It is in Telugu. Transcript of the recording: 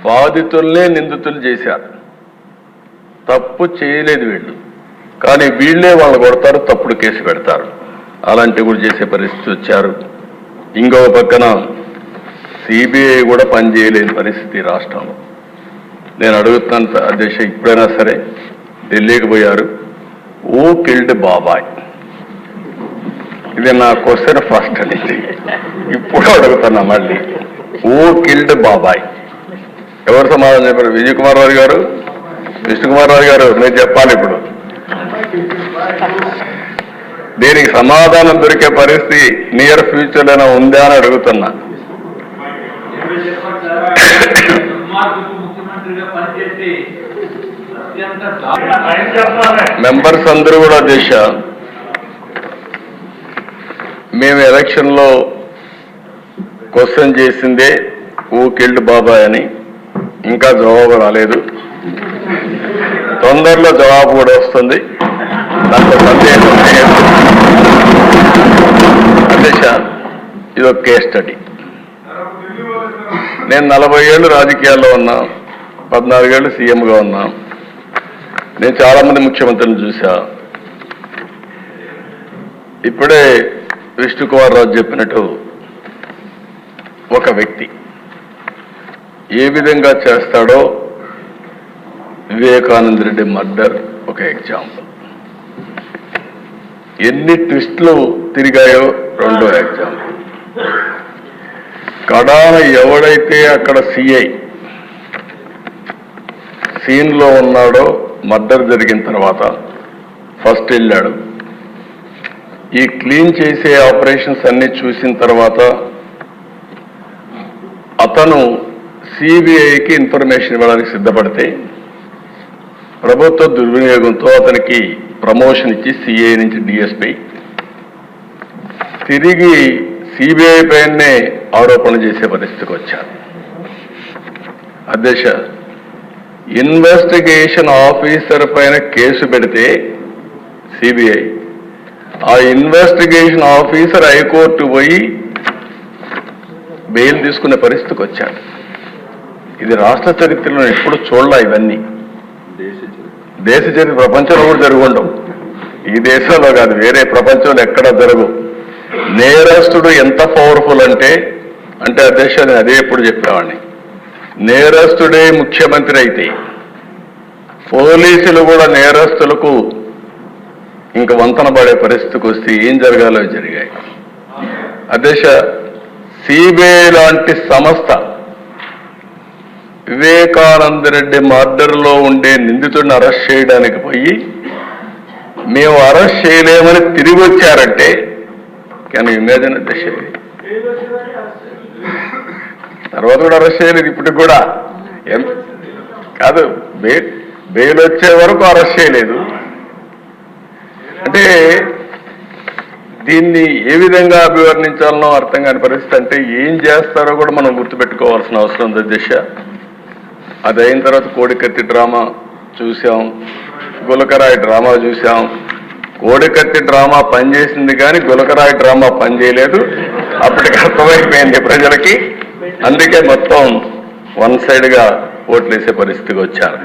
బాధితుల్నే నిందితులు చేశారు. తప్పు చేయలేదు వీళ్ళు, కానీ వీళ్ళే వాళ్ళు కొడతారు, తప్పుడు కేసు పెడతారు. అలాంటివి కూడా చేసే పరిస్థితి వచ్చారు. ఇంకొక పక్కన సిబిఐ కూడా పనిచేయలేని పరిస్థితి రాష్ట్రంలో. నేను అడుగుతాను అధ్యక్ష, ఇప్పుడైనా సరే ఢిల్లీకి పోయారు. ఓ కిల్డ్ బాబాయ్, ఇది నా క్వశ్చన్ ఫస్ట్ అనేది. ఇప్పుడు అడుగుతున్నా మళ్ళీ, ఓ కిల్డ్ బాబాయ్ ఎవరు సమాధానం చెప్పారు? విజయ్ కుమార్ రావు గారు, విష్ణుకుమార్ రావు గారు, మీరు చెప్పాలి ఇప్పుడు. దీనికి సమాధానం దొరికే పరిస్థితి నియర్ ఫ్యూచర్లోనే ఉందా అని అడుగుతున్నా. మెంబర్స్ అందరూ కూడా దేశ మేము ఎలక్షన్లో క్వశ్చన్ చేసిందే ఓ కిల్డ్ బాబాయ్ అని. ఇంకా జవాబు రాలేదు, తొందరలో జవాబు కూడా వస్తుంది, దాంట్లో సందేహం లేదు. అధ్యక్ష, ఇది ఒక కేస్ స్టడీ. నేను 40 ఏళ్ళు రాజకీయాల్లో ఉన్నా, 14 ఏళ్ళు సీఎంగా ఉన్నా. నేను చాలామంది ముఖ్యమంత్రులను చూసా. ఇప్పుడే విష్ణుకుమార్ రావు చెప్పినట్టు ఒక వ్యక్తి ఏ విధంగా చేస్తాడో వివేకానంద రెడ్డి మర్డర్ ఒక ఎగ్జాంపుల్. ఎన్ని ట్విస్టులు తిరిగాయో రెండో ఎగ్జాంపుల్. కడాన ఎవడైతే అక్కడ సిఐ సీన్లో ఉన్నాడో మర్డర్ జరిగిన తర్వాత ఫస్ట్ వెళ్ళాడు. ఈ క్లీన్ చేసే ఆపరేషన్స్ అన్ని చూసిన తర్వాత అతను సిబిఐకి ఇన్ఫర్మేషన్ ఇవ్వడానికి సిద్ధపడితే ప్రభుత్వ దుర్వినియోగంతో అతనికి ప్రమోషన్ ఇచ్చి సిఐ నుంచి డిఎస్పీ తిరిగి సిబిఐ పైనే ఆరోపణలు చేసే పరిస్థితికి వచ్చారు. అధ్యక్ష, ఇన్వెస్టిగేషన్ ఆఫీసర్ పైన కేసు పెడితే సిబిఐ, ఆ ఇన్వెస్టిగేషన్ ఆఫీసర్ హైకోర్టు పోయి బెయిల్ తీసుకునే పరిస్థితికి వచ్చారు. ఇది రాష్ట్ర చరిత్రలో ఎప్పుడు చూడలే. ఇవన్నీ దేశ చరిత్ర ప్రపంచంలో కూడా జరుగుండవు. ఈ దేశంలో కాదు, వేరే ప్రపంచంలో ఎక్కడ జరగవు. నేరస్తుడు ఎంత పవర్ఫుల్ అంటే అధ్యక్ష, నేను అదే ఎప్పుడు చెప్పేవాడిని, నేరస్తుడే ముఖ్యమంత్రి అయితే పోలీసులు కూడా నేరస్తులకు ఇంక వంతన పడే పరిస్థితికి వస్తే ఏం జరగాలో జరిగాయి. అధ్యక్ష, సిబిఐ లాంటి సంస్థ వివేకానంద రెడ్డి మర్డర్లో ఉండే నిందితుడిని అరెస్ట్ చేయడానికి పోయి మేము అరెస్ట్ చేయలేమని తిరిగి వచ్చారంటే కానీ ఇమేజిన్ అధ్యక్ష. తర్వాత కూడా అరెస్ట్ చేయలేదు, ఇప్పటికి కూడా కాదు, బెయిల్ వచ్చే వరకు అరెస్ట్ చేయలేదు. అంటే దీన్ని ఏ విధంగా అభివర్ణించాలనో అర్థం కాని పరిస్థితి. అంటే ఏం చేస్తారో కూడా మనం గుర్తుపెట్టుకోవాల్సిన అవసరం ఉంది అధ్యక్ష. అది అయిన తర్వాత కోడికత్తి డ్రామా చూసాం, గులకరాయి డ్రామా చూసాం. కోడికత్తి డ్రామా పనిచేసింది కానీ గులకరాయి డ్రామా పనిచేయలేదు. అప్పటికి అర్థమైపోయింది ప్రజలకి. అందుకే మొత్తం వన్ సైడ్గా ఓట్లేసే పరిస్థితికి వచ్చారు.